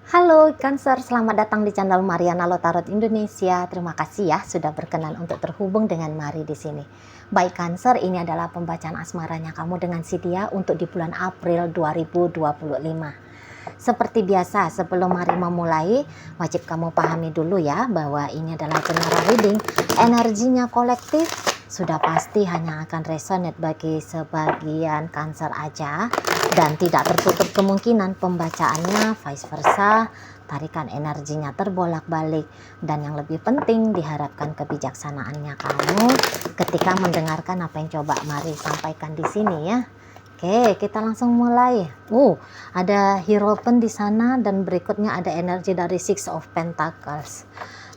Halo Cancer, selamat datang di channel Mariana Lotarot Indonesia. Terima kasih ya sudah berkenan untuk terhubung dengan Mari di sini. Baik Cancer, ini adalah pembacaan asmaranya kamu dengan si dia untuk di bulan April 2025. Seperti biasa, sebelum Mari memulai, wajib kamu pahami dulu ya bahwa ini adalah general reading. Energinya kolektif sudah pasti hanya akan resonate bagi sebagian Cancer aja, dan tidak tertutup kemungkinan pembacaannya vice versa, tarikan energinya terbolak-balik, dan yang lebih penting diharapkan kebijaksanaannya kamu ketika mendengarkan apa yang coba Mari sampaikan di sini ya. Oke, kita langsung mulai. Ada Hierophant di sana, dan berikutnya ada energi dari Six of Pentacles.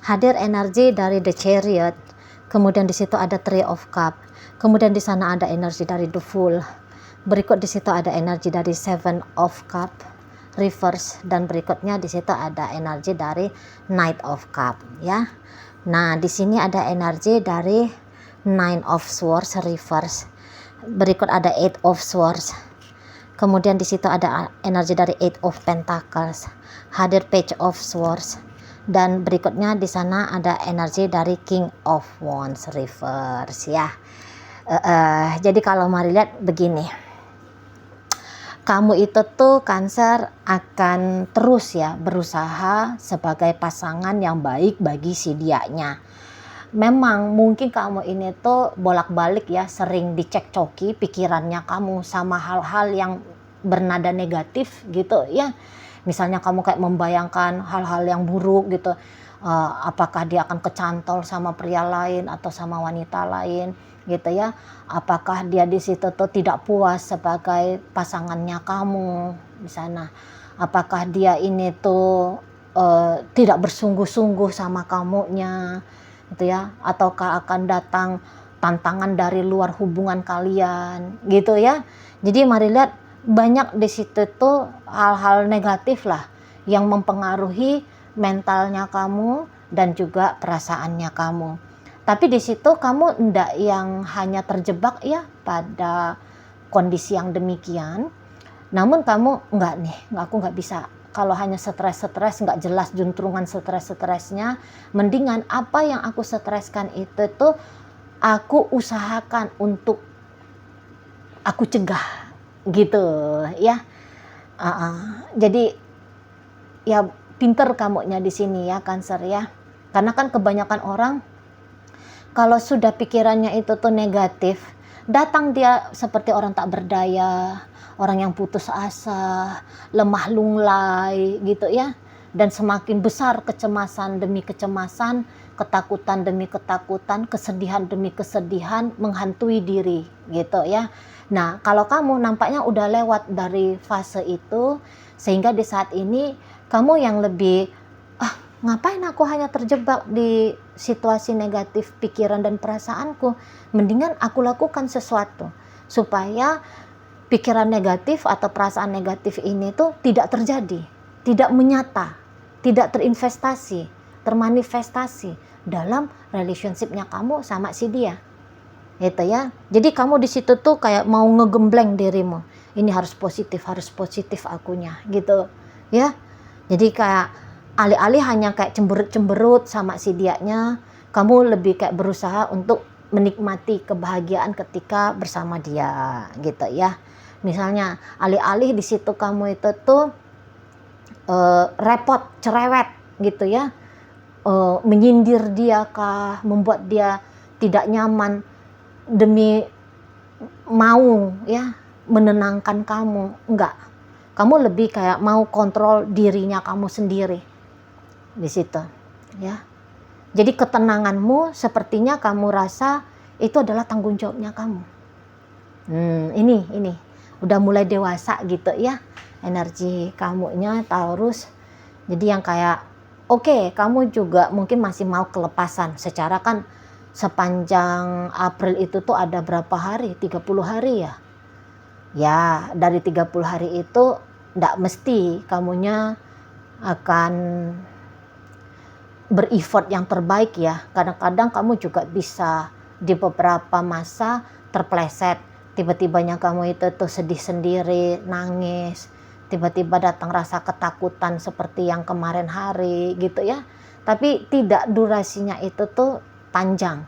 Hadir energi dari The Chariot. Kemudian di situ ada Three of Cup. Kemudian di sana ada energi dari The Fool. Berikut di situ ada energi dari Seven of Cup reverse, dan berikutnya di situ ada energi dari Knight of Cup ya. Nah, di sini ada energi dari Nine of Swords reverse. Berikut ada Eight of Swords. Kemudian di situ ada energi dari Eight of Pentacles. Hadir Page of Swords. Dan berikutnya di sana ada energi dari King of Wands reverse ya. Jadi kalau Mari lihat begini, kamu itu tuh Cancer akan terus ya berusaha sebagai pasangan yang baik bagi si dianya. Memang mungkin kamu ini tuh bolak-balik ya, sering dicekcoki pikirannya kamu sama hal-hal yang bernada negatif gitu ya. Misalnya kamu kayak membayangkan hal-hal yang buruk gitu, apakah dia akan kecantol sama pria lain atau sama wanita lain gitu ya. Apakah dia di situ tuh tidak puas sebagai pasangannya kamu di sana. Apakah dia ini tuh tidak bersungguh-sungguh sama kamunya gitu ya, ataukah akan datang tantangan dari luar hubungan kalian gitu ya. Jadi Mari lihat banyak di situ tuh hal-hal negatif lah yang mempengaruhi mentalnya kamu dan juga perasaannya kamu. Tapi di situ kamu enggak yang hanya terjebak ya pada kondisi yang demikian. Namun kamu enggak nih, aku enggak bisa. Kalau hanya stres, enggak jelas juntrungan stresnya, mendingan apa yang aku streskan itu tuh aku usahakan untuk aku cegah gitu ya. Jadi ya pinter kamunya di sini ya Cancer ya. Karena kan kebanyakan orang kalau sudah pikirannya itu tuh negatif, datang dia seperti orang tak berdaya, orang yang putus asa, lemah lunglai gitu ya. Dan semakin besar kecemasan demi kecemasan, ketakutan demi ketakutan, kesedihan demi kesedihan menghantui diri gitu ya. Nah, kalau kamu nampaknya udah lewat dari fase itu, sehingga di saat ini kamu yang lebih ngapain aku hanya terjebak di situasi negatif pikiran dan perasaanku, mendingan aku lakukan sesuatu supaya pikiran negatif atau perasaan negatif ini tuh tidak terjadi, tidak menyata, tidak terinvestasi, termanifestasi dalam relationshipnya kamu sama si dia gitu ya. Jadi kamu di situ tuh kayak mau ngegembleng dirimu, ini harus positif akunya gitu ya. Jadi kayak alih-alih hanya kayak cemberut sama si dianya, kamu lebih kayak berusaha untuk menikmati kebahagiaan ketika bersama dia gitu ya. Misalnya alih-alih di situ kamu itu tuh repot, cerewet gitu ya, menyindir dia kah, membuat dia tidak nyaman demi mau ya menenangkan kamu, enggak. Kamu lebih kayak mau kontrol dirinya kamu sendiri di situ ya. Jadi ketenanganmu sepertinya kamu rasa itu adalah tanggung jawabnya kamu. Ini udah mulai dewasa gitu ya energi kamunya Taurus. Jadi yang kayak oke, kamu juga mungkin masih mau kelepasan. Secara kan sepanjang April itu tuh ada berapa hari? 30 hari ya. Ya, dari 30 hari itu enggak mesti kamunya akan ber-effort yang terbaik ya. Kadang-kadang kamu juga bisa di beberapa masa terpleset. Tiba-tibanya kamu itu tuh sedih sendiri, nangis. tiba-tiba datang rasa ketakutan seperti yang kemarin hari gitu ya. Tapi tidak durasinya itu tuh panjang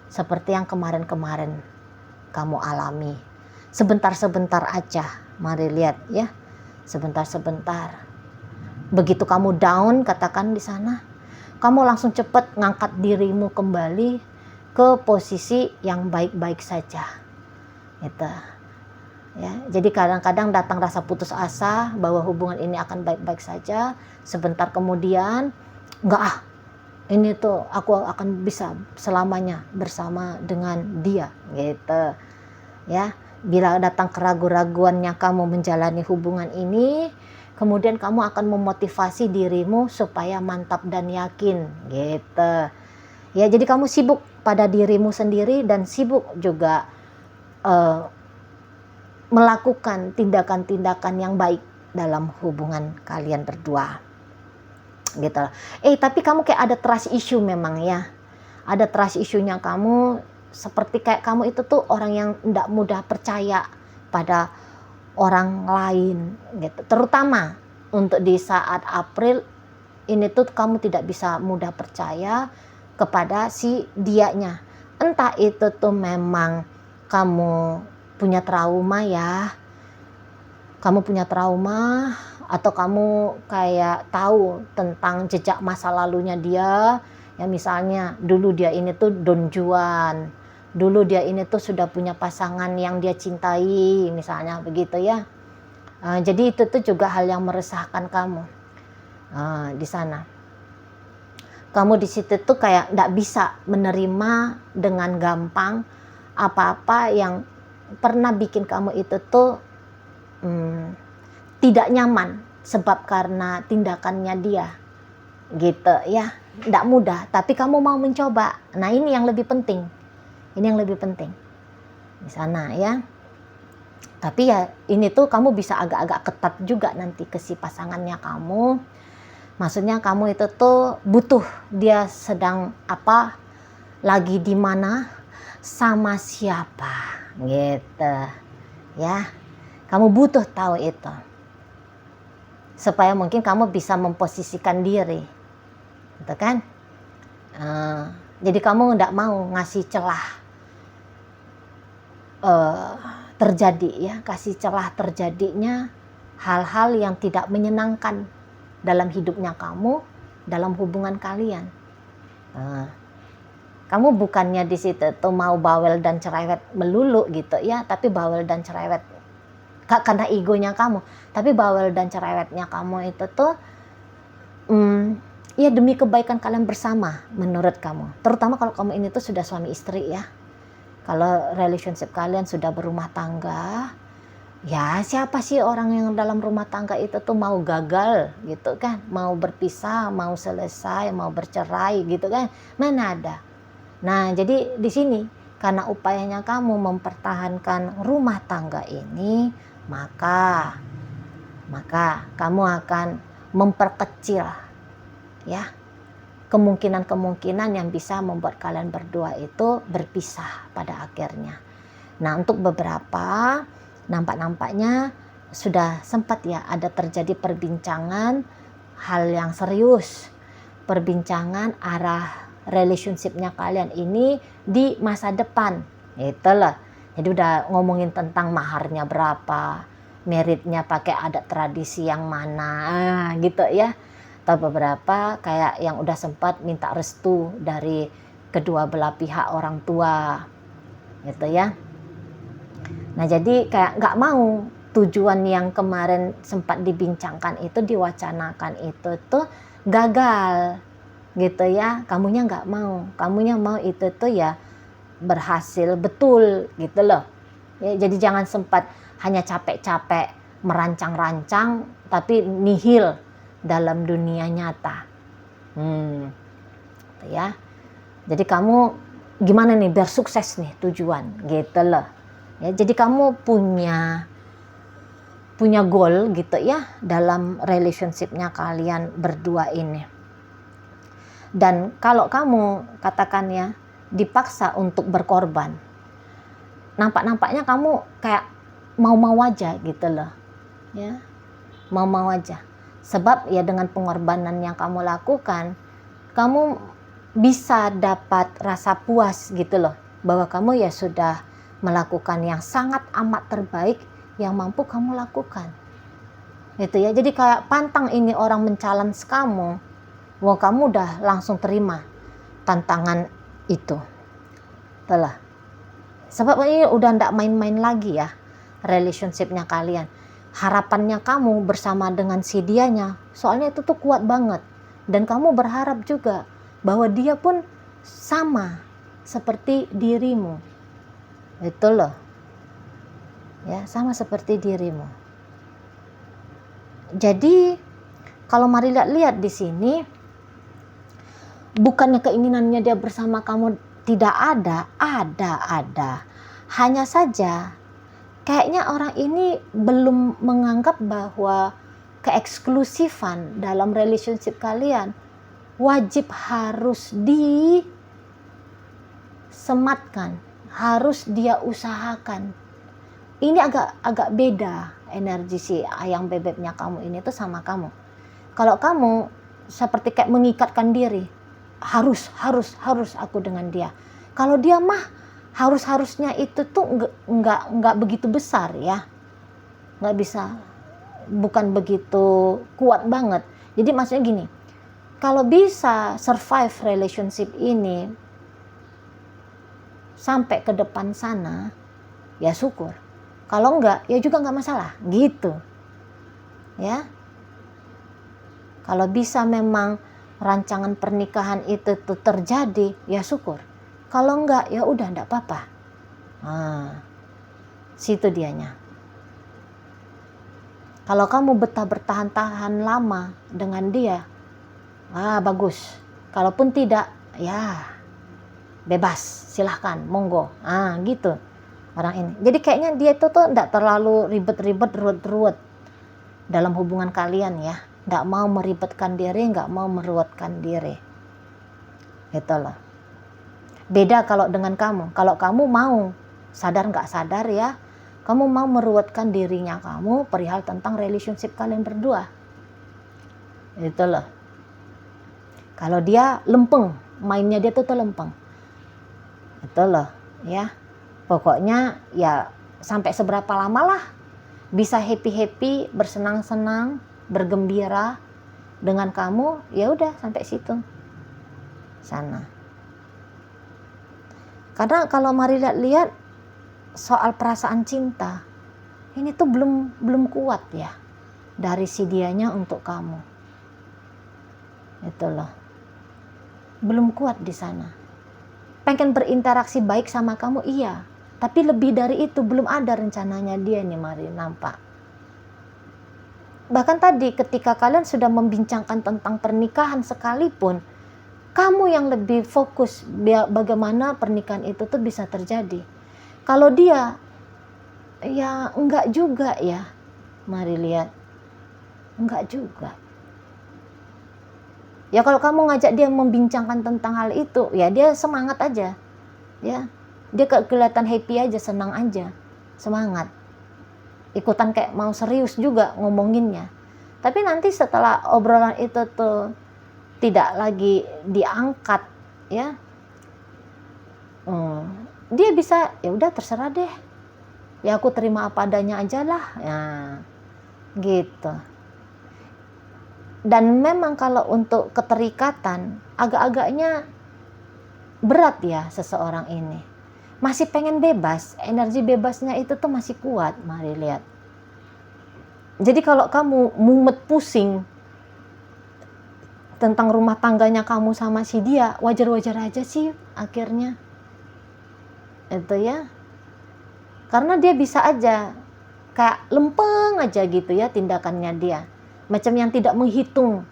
seperti yang kemarin-kemarin kamu alami. Sebentar-sebentar aja, mari lihat ya. Sebentar-sebentar. Begitu kamu down, katakan di sana, kamu langsung cepat ngangkat dirimu kembali ke posisi yang baik-baik saja. Gitu. Ya, jadi kadang-kadang datang rasa putus asa bahwa hubungan ini akan baik-baik saja. Sebentar kemudian, enggak ini tuh aku akan bisa selamanya bersama dengan dia, gitu. Ya, bila datang keraguan-raguannya kamu menjalani hubungan ini, kemudian kamu akan memotivasi dirimu supaya mantap dan yakin, gitu. Ya, jadi kamu sibuk pada dirimu sendiri dan sibuk juga melakukan tindakan-tindakan yang baik dalam hubungan kalian berdua, gitu. Tapi kamu kayak ada trust issue memang ya. Ada trust issue-nya kamu, seperti kayak kamu itu tuh orang yang tidak mudah percaya pada orang lain, gitu. Terutama untuk di saat April ini tuh kamu tidak bisa mudah percaya kepada si dianya. Entah itu tuh memang kamu punya trauma ya, kamu punya trauma, atau kamu kayak tahu tentang jejak masa lalunya dia, ya misalnya dulu dia ini tuh Don Juan, dulu dia ini tuh sudah punya pasangan yang dia cintai, misalnya begitu ya. Jadi itu tuh juga hal yang meresahkan kamu di sana. Kamu di situ tuh kayak tidak bisa menerima dengan gampang apa-apa yang pernah bikin kamu itu tuh tidak nyaman sebab karena tindakannya dia, gitu ya. Tidak mudah, tapi kamu mau mencoba. Nah, ini yang lebih penting. Ini yang lebih penting di sana ya. Tapi ya ini tuh kamu bisa agak-agak ketat juga nanti ke si pasangannya kamu. Maksudnya kamu itu tuh butuh dia sedang apa, lagi di mana, sama siapa, gitu ya. Kamu butuh tahu itu supaya mungkin kamu bisa memposisikan diri, gitu kan. Jadi kamu tidak mau ngasih celah terjadi ya, kasih celah terjadinya hal-hal yang tidak menyenangkan dalam hidupnya kamu, dalam hubungan kalian. Kamu bukannya di situ tuh mau bawel dan cerewet melulu gitu ya, tapi bawel dan cerewet karena egonya kamu, tapi bawel dan cerewetnya kamu itu tuh ya demi kebaikan kalian bersama menurut kamu. Terutama kalau kamu ini tuh sudah suami istri ya. Kalau relationship kalian sudah berumah tangga, ya siapa sih orang yang dalam rumah tangga itu tuh mau gagal gitu kan, mau berpisah, mau selesai, mau bercerai gitu kan, mana ada. Nah, jadi di sini karena upayanya kamu mempertahankan rumah tangga ini, maka kamu akan memperkecil ya kemungkinan-kemungkinan yang bisa membuat kalian berdua itu berpisah pada akhirnya. Nah, untuk beberapa nampak-nampaknya sudah sempat ya ada terjadi perbincangan hal yang serius, perbincangan arah relationshipnya kalian ini di masa depan, itulah. Jadi udah ngomongin tentang maharnya berapa, meritnya pakai adat tradisi yang mana, gitu ya. Atau beberapa kayak yang udah sempat minta restu dari kedua belah pihak orang tua, gitu ya. Nah, jadi kayak nggak mau tujuan yang kemarin sempat dibincangkan itu, diwacanakan itu tuh gagal, gitu ya. Kamunya nggak mau, kamunya mau itu tuh ya berhasil betul, gitu loh ya. Jadi jangan sempat hanya capek-capek merancang-rancang tapi nihil dalam dunia nyata, ya. Jadi kamu gimana nih biar sukses nih tujuan, gitu loh ya. Jadi kamu punya goal gitu ya dalam relationshipnya kalian berdua ini. Dan kalau kamu katakan ya dipaksa untuk berkorban, nampak-nampaknya kamu kayak mau-mau aja gitu loh ya. mau-mau aja. Sebab ya dengan pengorbanan yang kamu lakukan, kamu bisa dapat rasa puas gitu loh, bahwa kamu ya sudah melakukan yang sangat amat terbaik yang mampu kamu lakukan. Gitu ya. Jadi kayak pantang ini orang men-challenge kamu, wah kamu udah langsung terima tantangan itu. Telah. Sebab ini udah ndak main-main lagi ya relationship-nya kalian. Harapannya kamu bersama dengan si dianya, soalnya itu tuh kuat banget. Dan kamu berharap juga bahwa dia pun sama seperti dirimu. Itu loh. Ya, sama seperti dirimu. Jadi kalau mari lihat di sini, bukannya keinginannya dia bersama kamu tidak ada. Hanya saja kayaknya orang ini belum menganggap bahwa keeksklusifan dalam relationship kalian wajib harus disematkan, harus dia usahakan. Ini agak beda energi si ayang bebeknya kamu ini tuh sama kamu. Kalau kamu seperti kayak mengikatkan diri, harus aku dengan dia. Kalau dia mah harusnya itu tuh nggak begitu besar ya, nggak bisa, bukan begitu kuat banget. Jadi maksudnya gini, kalau bisa survive relationship ini sampai ke depan sana, ya syukur. Kalau enggak, ya juga enggak masalah, gitu. Ya. Kalau bisa memang rancangan pernikahan itu tuh terjadi, ya syukur. Kalau enggak, ya udah enggak apa-apa. Nah, situ dianya. Kalau kamu betah bertahan-tahan lama dengan dia, bagus. Kalaupun tidak, ya bebas, silahkan, monggo. Gitu. Orang ini. Jadi kayaknya dia itu tuh enggak terlalu ribet-ribet, ruwet-ruwet dalam hubungan kalian ya. Enggak mau meribetkan diri, enggak mau meruwetkan diri. Gitu loh. Beda kalau dengan kamu. Kalau kamu mau, sadar enggak sadar ya, kamu mau meruwetkan dirinya kamu perihal tentang relationship kalian berdua. Gitu loh. Kalau dia lempeng, mainnya dia tuh lempeng. Gitu loh, ya. Pokoknya ya sampai seberapa lama lah bisa happy-happy, bersenang-senang, bergembira dengan kamu, ya udah sampai situ. Sana. Karena kalau mari lihat soal perasaan cinta, ini tuh belum kuat ya dari si dianya untuk kamu. Itu loh. Belum kuat di sana. Pengen berinteraksi baik sama kamu, iya. Tapi lebih dari itu belum ada rencananya dia nih, mari nampak. Bahkan tadi ketika kalian sudah membincangkan tentang pernikahan sekalipun, kamu yang lebih fokus bagaimana pernikahan itu tuh bisa terjadi. Kalau dia, ya enggak juga ya, mari lihat. Enggak juga. Ya kalau kamu ngajak dia membincangkan tentang hal itu, ya dia semangat aja. Ya. Dia kelihatan happy aja, senang aja, semangat. Ikutan kayak mau serius juga ngomonginnya. Tapi nanti setelah obrolan itu tuh tidak lagi diangkat, ya, dia bisa, ya udah terserah deh. Ya aku terima apa adanya aja lah, ya, gitu. Dan memang kalau untuk keterikatan agak-agaknya berat ya seseorang ini. Masih pengen bebas, energi bebasnya itu tuh masih kuat, mari lihat. Jadi kalau kamu mumet pusing tentang rumah tangganya kamu sama si dia, wajar-wajar aja sih akhirnya. Itu ya. Karena dia bisa aja kayak lempeng aja gitu ya tindakannya dia. Macam yang tidak menghitung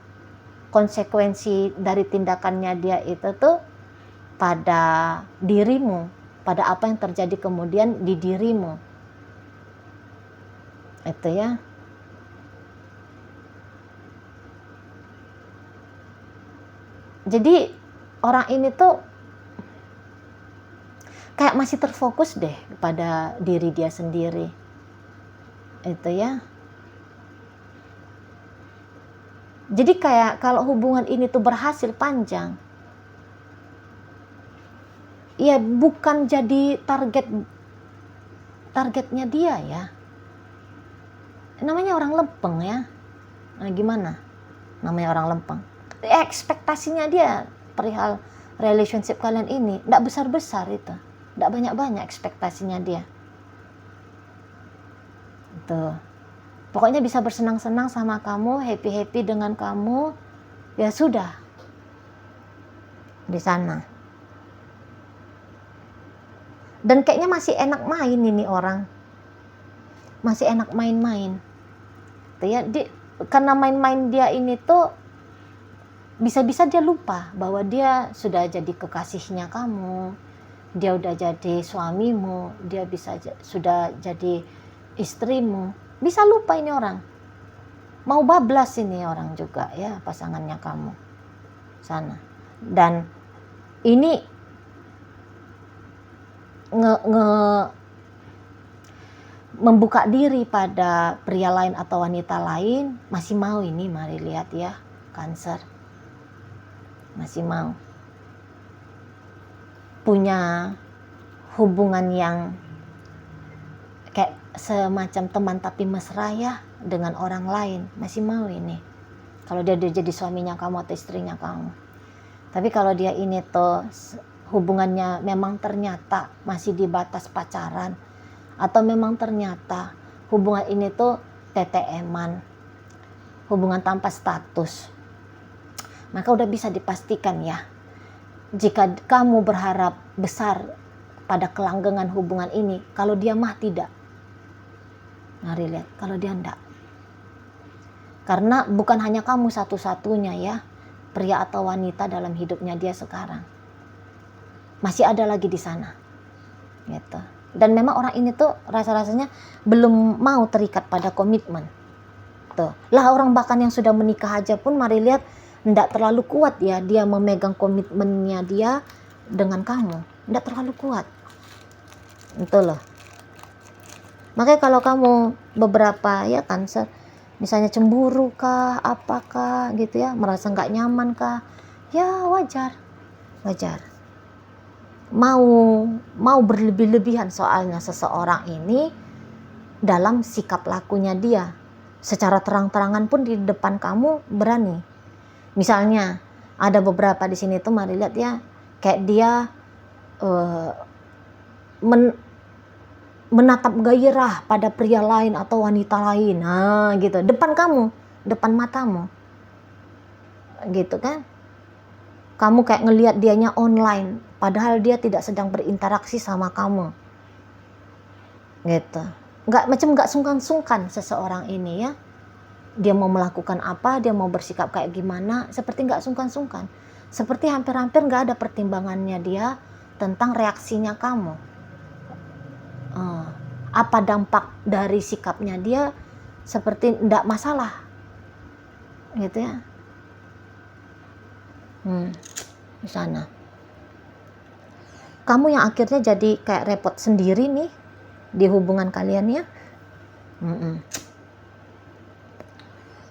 konsekuensi dari tindakannya dia itu tuh pada dirimu, pada apa yang terjadi kemudian di dirimu. Itu ya. Jadi orang ini tuh kayak masih terfokus deh pada diri dia sendiri. Itu ya. Jadi kayak kalau hubungan ini tuh berhasil panjang, ya bukan jadi targetnya dia ya. Namanya orang lempeng ya. Nah, gimana? Namanya orang lempeng. Ekspektasinya dia perihal relationship kalian ini enggak besar-besar itu. Enggak banyak-banyak ekspektasinya dia. Tuh. Pokoknya bisa bersenang-senang sama kamu, happy-happy dengan kamu, ya sudah. Di sana. Dan kayaknya masih enak main ini orang. Masih enak main-main. Tuh ya, karena main-main dia ini tuh bisa-bisa dia lupa bahwa dia sudah jadi kekasihnya kamu. Dia udah jadi suamimu, dia sudah jadi istrimu. Bisa lupa ini orang. Mau bablas ini orang juga ya, pasangannya kamu. Sana. Dan ini membuka diri pada pria lain atau wanita lain, masih mau ini, mari lihat ya, Cancer. Masih mau. Punya hubungan yang kayak semacam teman tapi mesra ya dengan orang lain, masih mau ini. Kalau dia udah jadi suaminya kamu atau istrinya kamu. Tapi kalau dia ini tuh hubungannya memang ternyata masih di batas pacaran, atau memang ternyata hubungan ini tuh TTM-an, hubungan tanpa status, maka udah bisa dipastikan ya, jika kamu berharap besar pada kelanggengan hubungan ini, kalau dia mah tidak. Mari lihat, kalau dia enggak. Karena bukan hanya kamu satu-satunya ya, pria atau wanita dalam hidupnya dia sekarang. Masih ada lagi di sana. Gitu. Dan memang orang ini tuh rasa-rasanya belum mau terikat pada komitmen. Tuh. Lah orang bahkan yang sudah menikah aja pun mari lihat enggak terlalu kuat ya dia memegang komitmennya dia dengan kamu. Enggak terlalu kuat. Itu loh. Makanya kalau kamu beberapa ya Cancer, misalnya cemburu kah, apakah gitu ya, merasa nggak nyaman kah, ya wajar. Mau berlebih-lebihan soalnya seseorang ini dalam sikap lakunya dia. Secara terang-terangan pun di depan kamu berani. Misalnya ada beberapa di sini tuh mari lihat ya, kayak dia menatap gairah pada pria lain atau wanita lain, nah gitu, depan kamu, depan matamu, gitu kan? Kamu kayak ngelihat dianya online, padahal dia tidak sedang berinteraksi sama kamu, gitu. Nggak sungkan-sungkan seseorang ini ya. Dia mau melakukan apa, dia mau bersikap kayak gimana, seperti nggak sungkan-sungkan, seperti hampir-hampir nggak ada pertimbangannya dia tentang reaksinya kamu. Apa dampak dari sikapnya dia, seperti enggak masalah gitu ya. Di sana kamu yang akhirnya jadi kayak repot sendiri nih di hubungan kalian ya.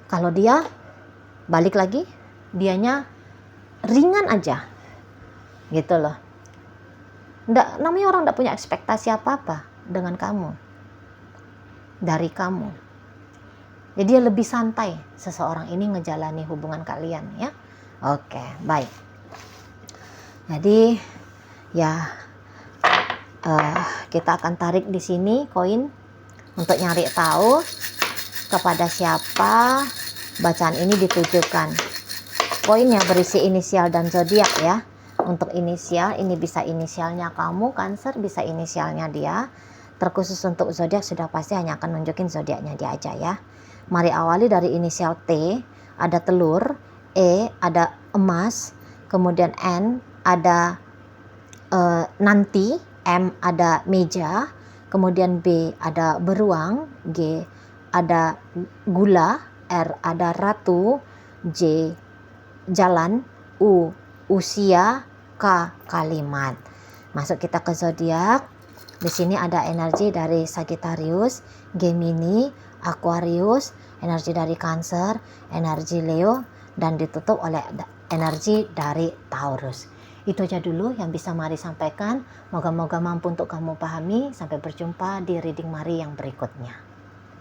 Kalau dia balik lagi, dianya ringan aja gitu loh. Namanya orang enggak punya ekspektasi apa-apa dengan kamu, dari kamu. Jadi dia lebih santai seseorang ini ngejalani hubungan kalian ya. Oke, baik. Jadi ya kita akan tarik di sini koin untuk nyari tahu kepada siapa bacaan ini ditujukan. Koin yang berisi inisial dan zodiak ya. Untuk inisial ini bisa inisialnya kamu Cancer, bisa inisialnya dia. Terkhusus untuk zodiak sudah pasti hanya akan nunjukin zodiaknya dia aja ya. Mari awali dari inisial T, ada telur, E ada emas, kemudian N ada nanti, M ada meja, kemudian B ada beruang, G ada gula, R ada ratu, J jalan, U usia, K kalimat. Masuk kita ke zodiak. Di sini ada energi dari Sagittarius, Gemini, Aquarius, energi dari Cancer, energi Leo, dan ditutup oleh energi dari Taurus. Itu aja dulu yang bisa Mari sampaikan. Moga-moga mampu untuk kamu pahami. Sampai berjumpa di reading Mari yang berikutnya.